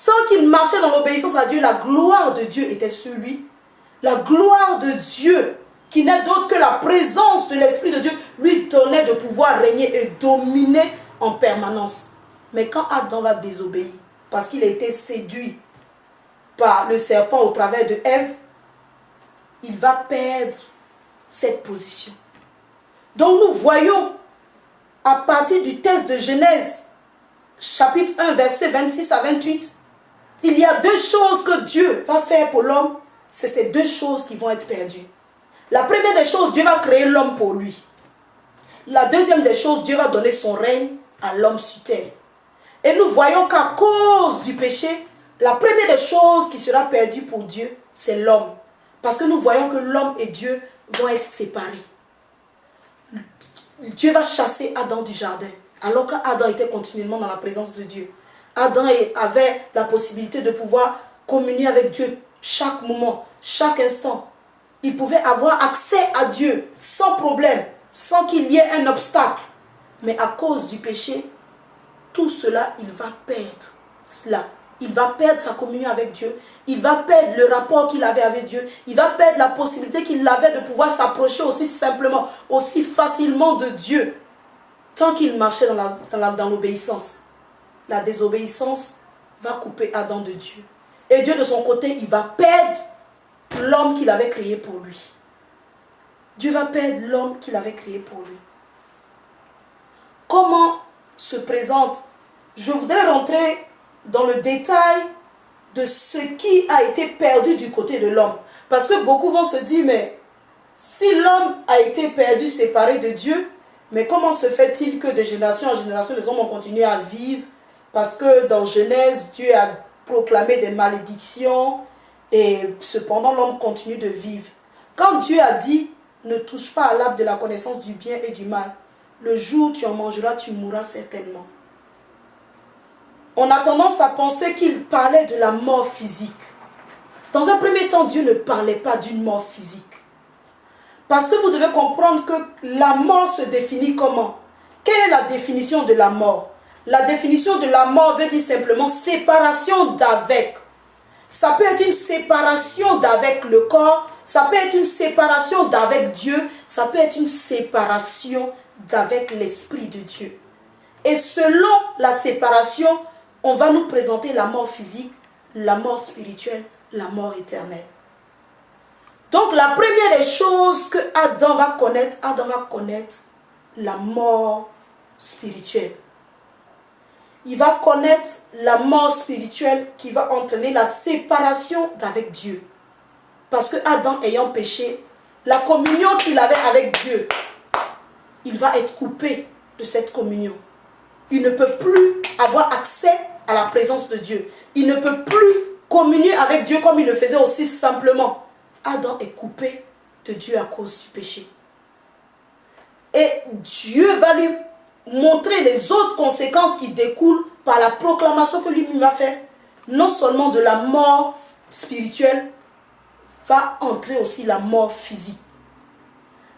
Sans qu'il marchait dans l'obéissance à Dieu, la gloire de Dieu était sur lui. La gloire de Dieu, qui n'est d'autre que la présence de l'Esprit de Dieu, lui donnait de pouvoir régner et dominer en permanence. Mais quand Adam va désobéir, parce qu'il a été séduit par le serpent au travers de Ève, il va perdre cette position. Donc nous voyons, à partir du texte de Genèse, chapitre 1, versets 26 à 28, il y a deux choses que Dieu va faire pour l'homme. C'est ces deux choses qui vont être perdues. La première des choses, Dieu va créer l'homme pour lui. La deuxième des choses, Dieu va donner son règne à l'homme sur terre. Et nous voyons qu'à cause du péché, la première des choses qui sera perdue pour Dieu, c'est l'homme. Parce que nous voyons que l'homme et Dieu vont être séparés. Dieu va chasser Adam du jardin, alors qu'Adam était continuellement dans la présence de Dieu. Adam avait la possibilité de pouvoir communier avec Dieu chaque moment, chaque instant. Il pouvait avoir accès à Dieu sans problème, sans qu'il y ait un obstacle. Mais à cause du péché, tout cela, il va perdre cela. Il va perdre sa communion avec Dieu. Il va perdre le rapport qu'il avait avec Dieu. Il va perdre la possibilité qu'il avait de pouvoir s'approcher aussi simplement, aussi facilement de Dieu. Tant qu'il marchait dans l'obéissance. La désobéissance va couper Adam de Dieu. Et Dieu de son côté, il va perdre l'homme qu'il avait créé pour lui. Dieu va perdre l'homme qu'il avait créé pour lui. Comment se présente? Je voudrais rentrer dans le détail de ce qui a été perdu du côté de l'homme. Parce que beaucoup vont se dire, mais si l'homme a été perdu, séparé de Dieu, mais comment se fait-il que de génération en génération, les hommes ont continué à vivre? Parce que dans Genèse, Dieu a proclamé des malédictions et cependant l'homme continue de vivre. Quand Dieu a dit, ne touche pas à l'arbre de la connaissance du bien et du mal, le jour où tu en mangeras, tu mourras certainement. On a tendance à penser qu'il parlait de la mort physique. Dans un premier temps, Dieu ne parlait pas d'une mort physique. Parce que vous devez comprendre que la mort se définit comment? Quelle est la définition de la mort? La définition de la mort veut dire simplement séparation d'avec. Ça peut être une séparation d'avec le corps, ça peut être une séparation d'avec Dieu, ça peut être une séparation d'avec l'Esprit de Dieu. Et selon la séparation, on va nous présenter la mort physique, la mort spirituelle, la mort éternelle. Donc la première des choses que Adam va connaître la mort spirituelle. Il va connaître la mort spirituelle qui va entraîner la séparation d'avec Dieu. Parce que Adam ayant péché, la communion qu'il avait avec Dieu, il va être coupé de cette communion. Il ne peut plus avoir accès à la présence de Dieu. Il ne peut plus communier avec Dieu comme il le faisait aussi simplement. Adam est coupé de Dieu à cause du péché. Et Dieu va lui montrer les autres conséquences qui découlent par la proclamation que lui-même va faire. Non seulement de la mort spirituelle, va entrer aussi la mort physique.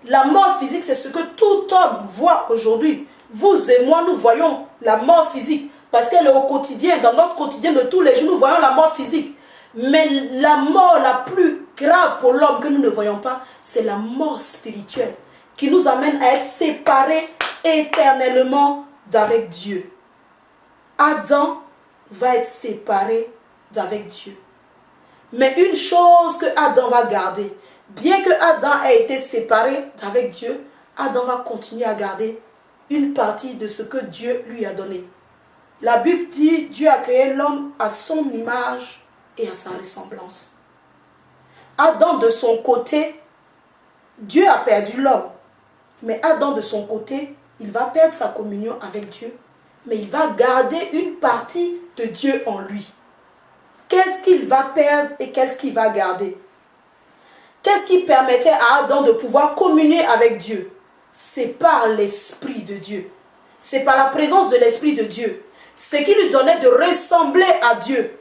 La mort physique, c'est ce que tout homme voit aujourd'hui. Vous et moi, nous voyons la mort physique parce qu'elle est au quotidien, dans notre quotidien de tous les jours, nous voyons la mort physique. Mais la mort la plus grave pour l'homme que nous ne voyons pas, c'est la mort spirituelle qui nous amène à être séparés éternellement d'avec Dieu. Adam va être séparé d'avec Dieu. Mais une chose que Adam va garder, bien que Adam ait été séparé d'avec Dieu, Adam va continuer à garder une partie de ce que Dieu lui a donné. La Bible dit, Dieu a créé l'homme à son image et à sa ressemblance. Adam de son côté, Dieu a perdu l'homme. Mais Adam de son côté, il va perdre sa communion avec Dieu. Mais il va garder une partie de Dieu en lui. Qu'est-ce qu'il va perdre et qu'est-ce qu'il va garder? Qu'est-ce qui permettait à Adam de pouvoir communier avec Dieu? C'est par l'Esprit de Dieu. C'est par la présence de l'Esprit de Dieu. Ce qui lui donnait de ressembler à Dieu.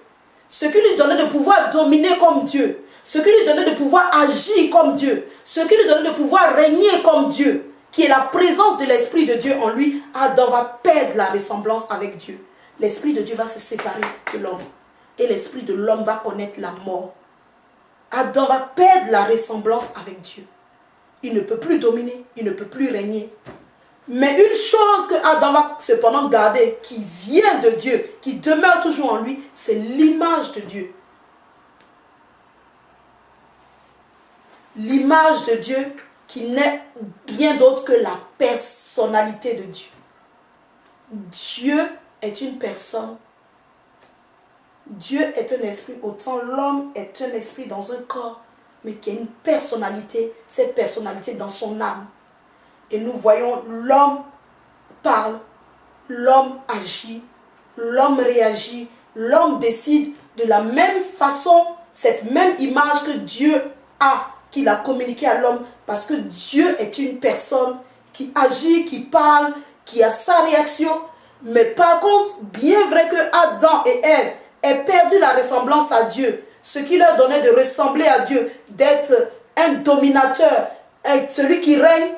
Ce qui lui donnait de pouvoir dominer comme Dieu. Ce qui lui donnait de pouvoir agir comme Dieu. Ce qui lui donnait de pouvoir régner comme Dieu. Qui est la présence de l'Esprit de Dieu en lui. Adam va perdre la ressemblance avec Dieu. L'Esprit de Dieu va se séparer de l'homme. et l'esprit de l'homme va connaître la mort. Adam va perdre la ressemblance avec Dieu. Il ne peut plus dominer, il ne peut plus régner. Mais une chose que Adam va cependant garder, qui vient de Dieu, qui demeure toujours en lui, c'est l'image de Dieu. L'image de Dieu qui n'est rien d'autre que la personnalité de Dieu. Dieu est une personne. Dieu est un esprit, autant l'homme est un esprit dans un corps, mais qui a une personnalité, cette personnalité dans son âme. Et nous voyons l'homme parle, l'homme agit, l'homme réagit, l'homme décide de la même façon, cette même image que Dieu a, qu'il a communiqué à l'homme, parce que Dieu est une personne qui agit, qui parle, qui a sa réaction. Mais par contre, bien vrai que Adam et Ève aient perdu la ressemblance à Dieu, ce qui leur donnait de ressembler à Dieu, d'être un dominateur, être celui qui règne,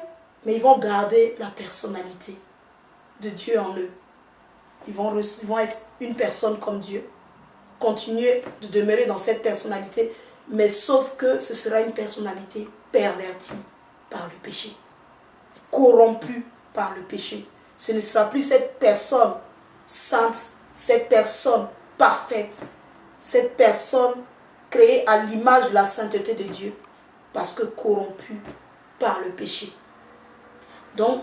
mais ils vont garder la personnalité de Dieu en eux. Ils vont être une personne comme Dieu, continuer de demeurer dans cette personnalité, mais sauf que ce sera une personnalité pervertie par le péché, corrompue par le péché. Ce ne sera plus cette personne sainte, cette personne parfaite, cette personne créée à l'image de la sainteté de Dieu, parce que corrompue par le péché. Donc,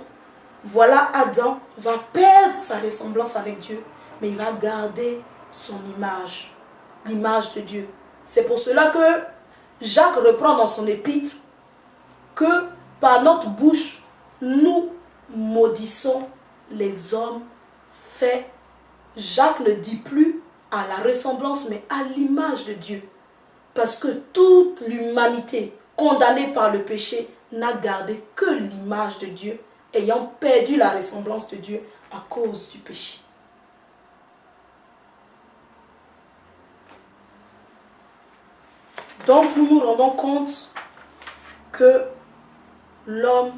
voilà, Adam va perdre sa ressemblance avec Dieu, mais il va garder son image, l'image de Dieu. C'est pour cela que Jacques reprend dans son épître que par notre bouche, nous maudissons les hommes faits. Jacques ne dit plus à la ressemblance, mais à l'image de Dieu. Parce que toute l'humanité condamnée par le péché n'a gardé que l'image de Dieu, ayant perdu la ressemblance de Dieu à cause du péché. Donc nous nous rendons compte que l'homme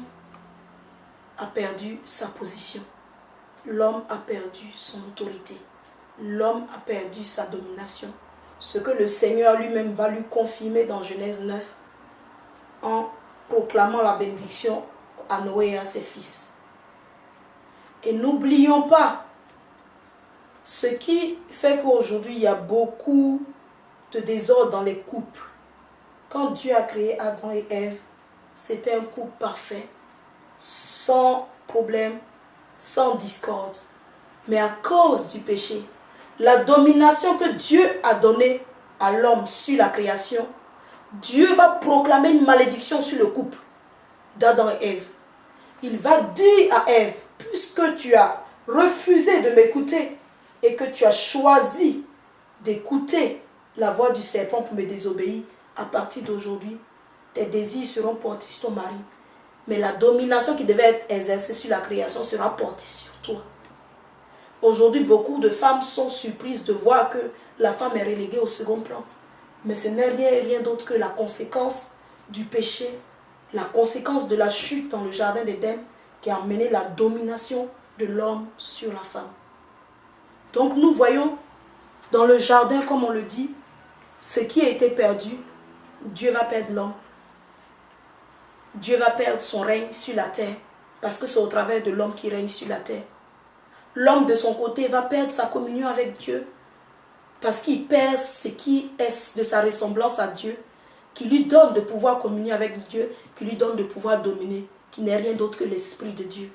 a perdu sa position. L'homme a perdu son autorité. L'homme a perdu sa domination. Ce que le Seigneur lui-même va lui confirmer dans Genèse 9 en proclamant la bénédiction à Noé et à ses fils. Et n'oublions pas ce qui fait qu'aujourd'hui il y a beaucoup de désordre dans les couples. Quand Dieu a créé Adam et Ève, c'était un couple parfait, sans problème, sans discorde. Mais à cause du péché, la domination que Dieu a donnée à l'homme sur la création, Dieu va proclamer une malédiction sur le couple d'Adam et Ève. Il va dire à Ève, puisque tu as refusé de m'écouter et que tu as choisi d'écouter la voix du serpent pour me désobéir, à partir d'aujourd'hui, tes désirs seront portés sur ton mari. Mais la domination qui devait être exercée sur la création sera portée sur toi. Aujourd'hui, beaucoup de femmes sont surprises de voir que la femme est reléguée au second plan. Mais ce n'est rien d'autre que la conséquence du péché, la conséquence de la chute dans le jardin d'Éden qui a amené la domination de l'homme sur la femme. Donc nous voyons dans le jardin, comme on le dit, ce qui a été perdu, Dieu va perdre l'homme. Dieu va perdre son règne sur la terre, parce que c'est au travers de l'homme qui règne sur la terre. L'homme de son côté va perdre sa communion avec Dieu, parce qu'il perd ce qui est de sa ressemblance à Dieu, qui lui donne de pouvoir communier avec Dieu, qui lui donne de pouvoir dominer, qui n'est rien d'autre que l'Esprit de Dieu.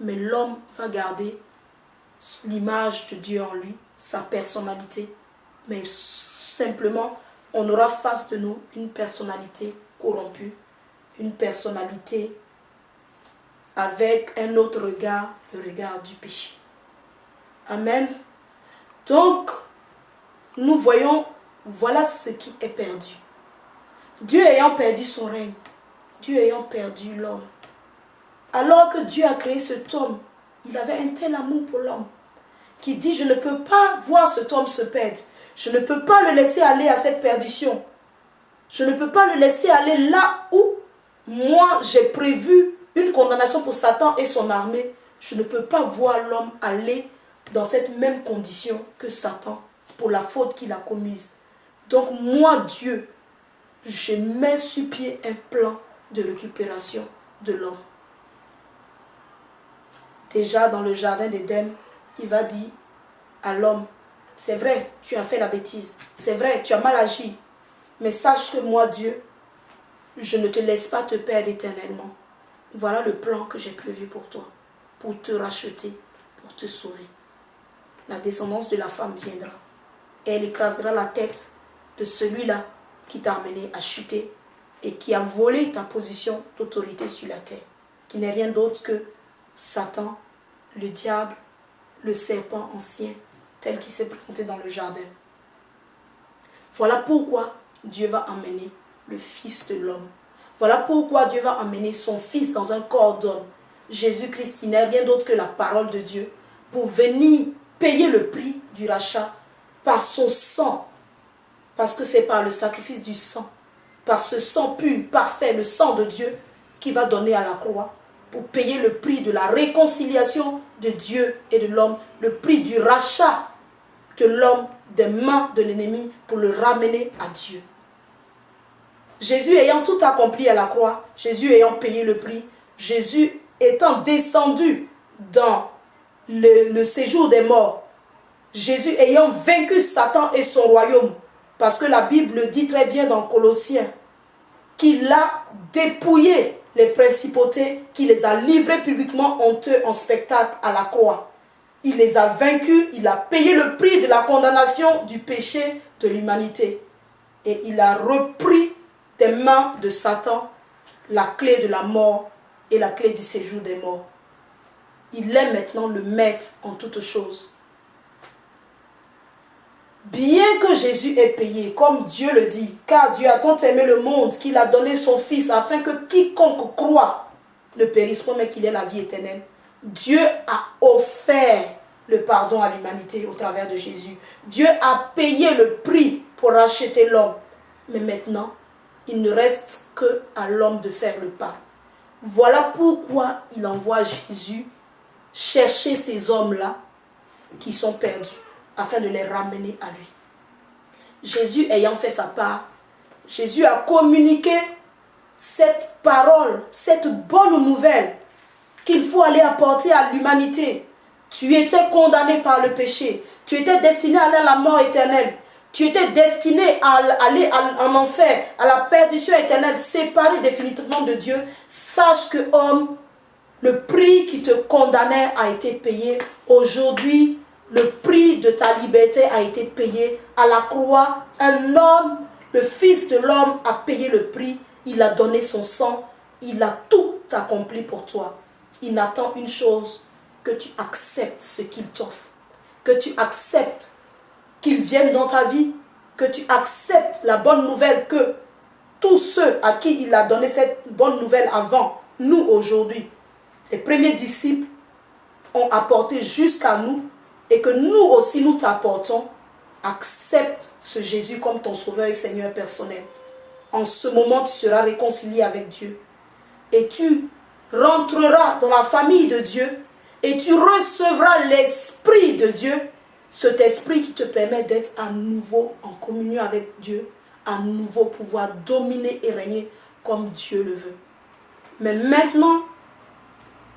Mais l'homme va garder l'image de Dieu en lui, sa personnalité. Mais simplement, on aura face de nous une personnalité corrompue, une personnalité avec un autre regard, le regard du péché. Amen. Donc, nous voyons, voilà ce qui est perdu. Dieu ayant perdu son règne, Dieu ayant perdu l'homme, alors que Dieu a créé cet homme, il avait un tel amour pour l'homme, qui dit, je ne peux pas voir cet homme se perdre, je ne peux pas le laisser aller à cette perdition, je ne peux pas le laisser aller là où moi j'ai prévu une condamnation pour Satan et son armée. Je ne peux pas voir l'homme aller dans cette même condition que Satan pour la faute qu'il a commise. Donc moi, Dieu, je mets sur pied un plan de récupération de l'homme. Déjà dans le jardin d'Éden, il va dire à l'homme, c'est vrai, tu as fait la bêtise, c'est vrai, tu as mal agi, mais sache que moi, Dieu, je ne te laisse pas te perdre éternellement. Voilà le plan que j'ai prévu pour toi, pour te racheter, pour te sauver. La descendance de la femme viendra et elle écrasera la tête de celui-là qui t'a amené à chuter et qui a volé ta position d'autorité sur la terre, qui n'est rien d'autre que Satan, le diable, le serpent ancien, tel qu'il s'est présenté dans le jardin. Voilà pourquoi Dieu va emmener le Fils de l'homme. Voilà pourquoi Dieu va emmener son Fils dans un corps d'homme, Jésus-Christ, qui n'est rien d'autre que la parole de Dieu, pour venir payer le prix du rachat par son sang. Parce que c'est par le sacrifice du sang, par ce sang pur, parfait, le sang de Dieu, qui va donner à la croix, pour payer le prix de la réconciliation de Dieu et de l'homme, le prix du rachat de l'homme des mains de l'ennemi pour le ramener à Dieu. Jésus ayant tout accompli à la croix, Jésus ayant payé le prix, Jésus étant descendu dans le séjour des morts, Jésus ayant vaincu Satan et son royaume, parce que la Bible dit très bien dans Colossiens qu'il a dépouillé les principautés, qu'il les a livrés publiquement honteux en spectacle à la croix. Il les a vaincus, il a payé le prix de la condamnation du péché de l'humanité. Et il a repris des mains de Satan la clé de la mort et la clé du séjour des morts. Il est maintenant le maître en toutes choses. Bien que Jésus ait payé, comme Dieu le dit, car Dieu a tant aimé le monde qu'il a donné son Fils afin que quiconque croit ne périsse pas mais qu'il ait la vie éternelle. Dieu a offert le pardon à l'humanité au travers de Jésus. Dieu a payé le prix pour racheter l'homme. Mais maintenant, il ne reste qu'à l'homme de faire le pas. Voilà pourquoi il envoie Jésus chercher ces hommes-là qui sont perdus, afin de les ramener à lui. Jésus ayant fait sa part, Jésus a communiqué cette parole, cette bonne nouvelle qu'il faut aller apporter à l'humanité. Tu étais condamné par le péché, tu étais destiné à aller à la mort éternelle, tu étais destiné à aller en enfer, à la perdition éternelle, séparé définitivement de Dieu. Sache que, homme, le prix qui te condamnait a été payé. Aujourd'hui, le prix de ta liberté a été payé à la croix. Un homme, le Fils de l'homme, a payé le prix. Il a donné son sang. Il a tout accompli pour toi. Il n'attend une chose, que tu acceptes ce qu'il t'offre. Que tu acceptes qu'il vienne dans ta vie. Que tu acceptes la bonne nouvelle que tous ceux à qui il a donné cette bonne nouvelle avant, nous aujourd'hui, les premiers disciples, ont apporté jusqu'à nous. Et que nous aussi nous t'apportons, accepte ce Jésus comme ton sauveur et Seigneur personnel. En ce moment, tu seras réconcilié avec Dieu. Et tu rentreras dans la famille de Dieu. Et tu recevras l'Esprit de Dieu. Cet Esprit qui te permet d'être à nouveau en communion avec Dieu. À nouveau pouvoir dominer et régner comme Dieu le veut. Mais maintenant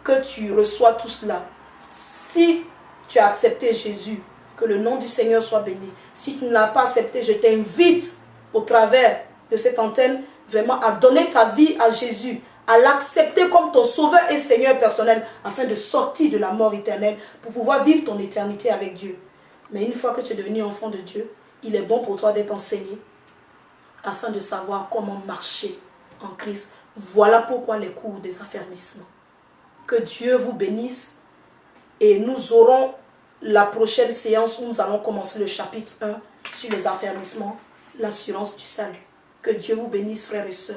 que tu reçois tout cela, si tu as accepté Jésus, que le nom du Seigneur soit béni. Si tu ne l'as pas accepté, je t'invite au travers de cette antenne vraiment à donner ta vie à Jésus, à l'accepter comme ton sauveur et Seigneur personnel afin de sortir de la mort éternelle pour pouvoir vivre ton éternité avec Dieu. Mais une fois que tu es devenu enfant de Dieu, il est bon pour toi d'être enseigné afin de savoir comment marcher en Christ. Voilà pourquoi les cours des affermissements. Que Dieu vous bénisse. Et nous aurons la prochaine séance où nous allons commencer le chapitre 1 sur les affermissements, l'assurance du salut. Que Dieu vous bénisse, frères et sœurs.